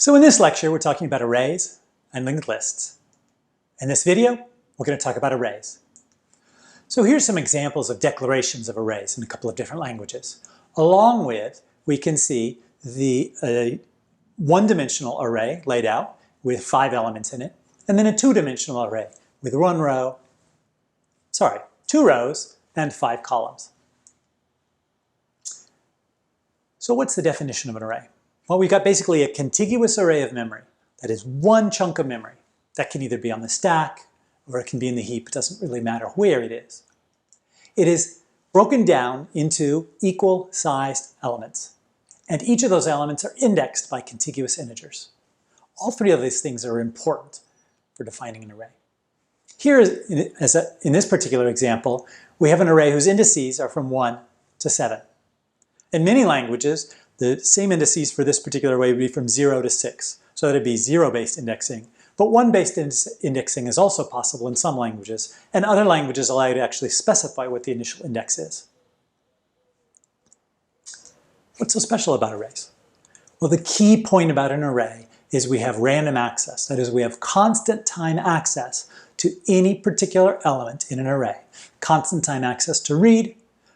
So in this lecture, we're talking about arrays and linked lists. In this video, we're going to talk about arrays. So here's some examples of declarations of arrays in a couple of different languages. Along with, we can see the one-dimensional array laid out with 5 elements in it, and then a two-dimensional array with 2 rows and 5 columns. So what's the definition of an array? Well, we've got basically a contiguous array of memory. That is one chunk of memory. That can either be on the stack or it can be in the heap. It doesn't really matter where it is. It is broken down into equal-sized elements. And each of those elements are indexed by contiguous integers. All 3 of these things are important for defining an array. Here, in this particular example, we have an array whose indices are from 1 to 7. In many languages, the same indices for this particular array would be from 0 to 6. So that would be 0-based indexing. But 1-based indexing is also possible in some languages, and other languages allow you to actually specify what the initial index is. What's so special about arrays? Well, the key point about an array is we have random access. That is, we have constant time access to any particular element in an array. Constant time access to read,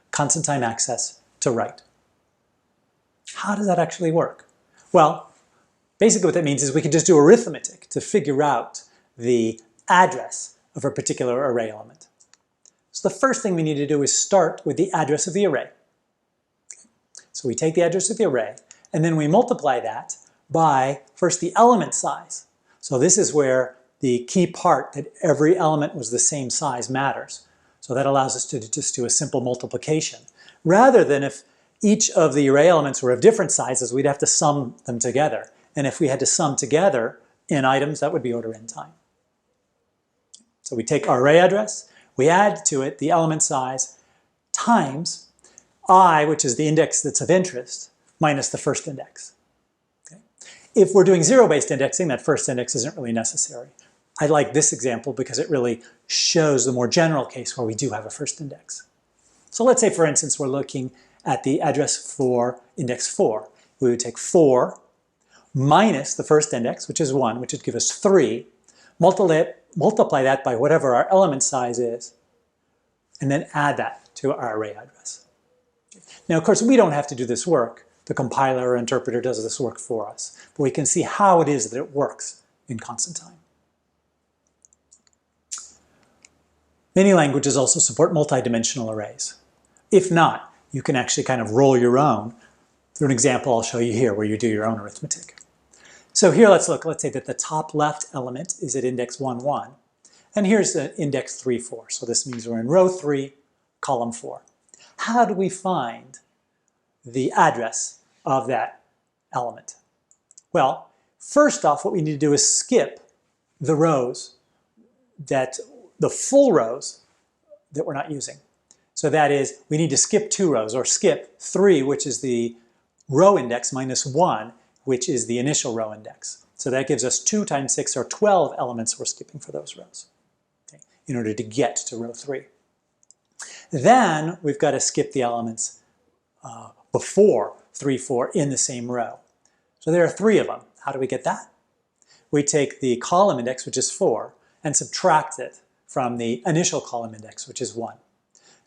constant time access to write. How does that actually work? Well, basically what that means is we can just do arithmetic to figure out the address of a particular array element. So the first thing we need to do is start with the address of the array. So we take the address of the array, and then we multiply that by, first, the element size. So this is where the key part that every element was the same size matters. So that allows us to just do a simple multiplication. Rather than if each of the array elements were of different sizes, we'd have to sum them together. And if we had to sum together in items, that would be order n time. So we take our array address, we add to it the element size times I, which is the index that's of interest, minus the first index. Okay? If we're doing 0-based indexing, that first index isn't really necessary. I like this example because it really shows the more general case where we do have a first index. So let's say, for instance, we're looking at the address for index 4. We would take 4 minus the first index, which is 1, which would give us 3, multiply that by whatever our element size is, and then add that to our array address. Now, of course, we don't have to do this work. The compiler or interpreter does this work for us. But we can see how it is that it works in constant time. Many languages also support multidimensional arrays. If not, you can actually kind of roll your own through an example I'll show you here where you do your own arithmetic. So here let's say that the top left element is at index 1, 1. And here's the index 3, 4. So this means we're in row 3, column 4. How do we find the address of that element? Well, first off, what we need to do is skip the rows the full rows that we're not using. So that is, we need to skip 2 rows, or skip 3, which is the row index, minus 1, which is the initial row index. So that gives us 2 times 6, or 12 elements we're skipping for those rows, okay, in order to get to row 3. Then we've got to skip the elements before 3, 4 in the same row. So there are 3 of them. How do we get that? We take the column index, which is 4, and subtract it from the initial column index, which is 1.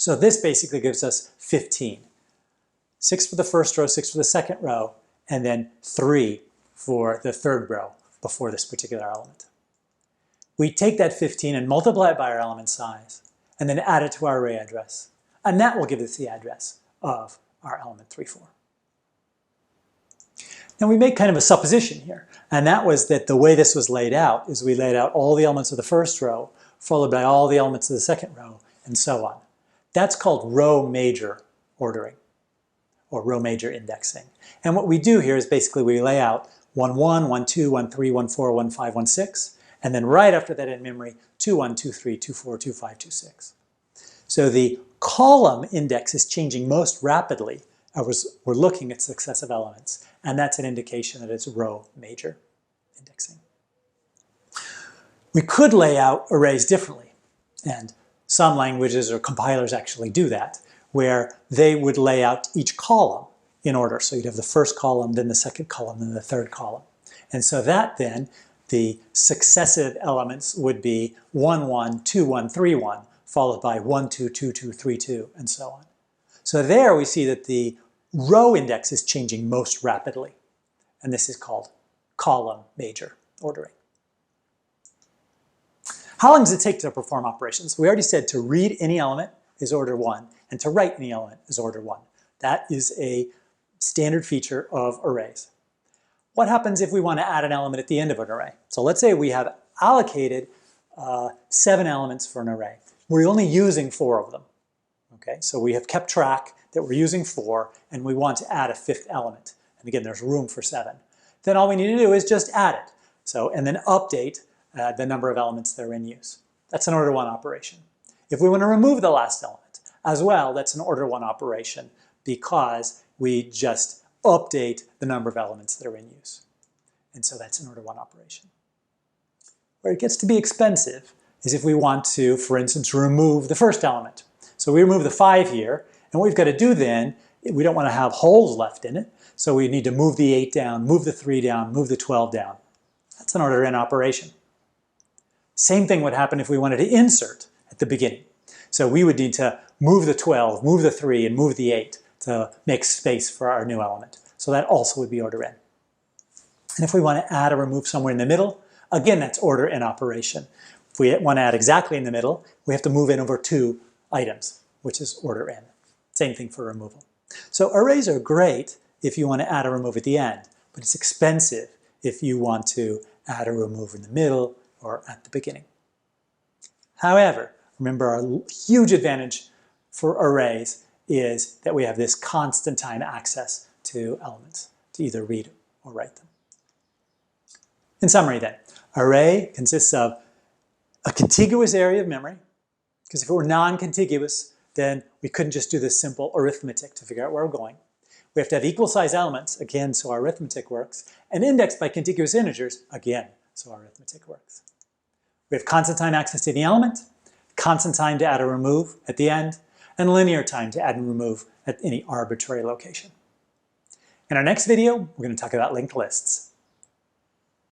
So this basically gives us 15. 6 for the first row, 6 for the second row, and then 3 for the third row before this particular element. We take that 15 and multiply it by our element size, and then add it to our array address. And that will give us the address of our element 3, 4. Now we make kind of a supposition here, and that was that the way this was laid out is we laid out all the elements of the first row, followed by all the elements of the second row, and so on. That's called row major ordering, or row major indexing. And what we do here is basically we lay out 1, 1, 1, 2, 1, 3, 1, 4, 1, 5, 1, 6, and then right after that in memory, 2, 1, 2, 3, 2, 4, 2, 5, 2, 6. So the column index is changing most rapidly as we're looking at successive elements, and that's an indication that it's row major indexing. We could lay out arrays differently, and some languages or compilers actually do that, where they would lay out each column in order. So you'd have the first column, then the second column, then the third column. And so that then, the successive elements would be 1, 1, 2, 1, 3, 1, followed by 1, 2, 2, 2, 3, 2, and so on. So there we see that the row index is changing most rapidly. And this is called column major ordering. How long does it take to perform operations? We already said to read any element is order 1, and to write any element is order 1. That is a standard feature of arrays. What happens if we want to add an element at the end of an array? So let's say we have allocated 7 elements for an array. We're only using 4 of them. Okay, so we have kept track that we're using 4, and we want to add a 5th element. And again, there's room for 7. Then all we need to do is just add it. So, and then update the number of elements that are in use. That's an order 1 operation. If we want to remove the last element as well, that's an order 1 operation because we just update the number of elements that are in use. And so that's an order 1 operation. Where it gets to be expensive is if we want to, for instance, remove the first element. So we remove the 5 here, and what we've got to do then, we don't want to have holes left in it, so we need to move the 8 down, move the 3 down, move the 12 down. That's an order n operation. Same thing would happen if we wanted to insert at the beginning. So we would need to move the 12, move the 3, and move the 8 to make space for our new element. So that also would be order n. And if we want to add or remove somewhere in the middle, again, that's order n operation. If we want to add exactly in the middle, we have to move in over 2 items, which is order n. Same thing for removal. So arrays are great if you want to add or remove at the end, but it's expensive if you want to add or remove in the middle or at the beginning. However, remember our huge advantage for arrays is that we have this constant time access to elements to either read or write them. In summary then, array consists of a contiguous area of memory, because if it were non-contiguous, then we couldn't just do this simple arithmetic to figure out where we're going. We have to have equal size elements, again, so our arithmetic works, and indexed by contiguous integers, again, so our arithmetic works. We have constant time access to the element, constant time to add or remove at the end, and linear time to add and remove at any arbitrary location. In our next video, we're going to talk about linked lists.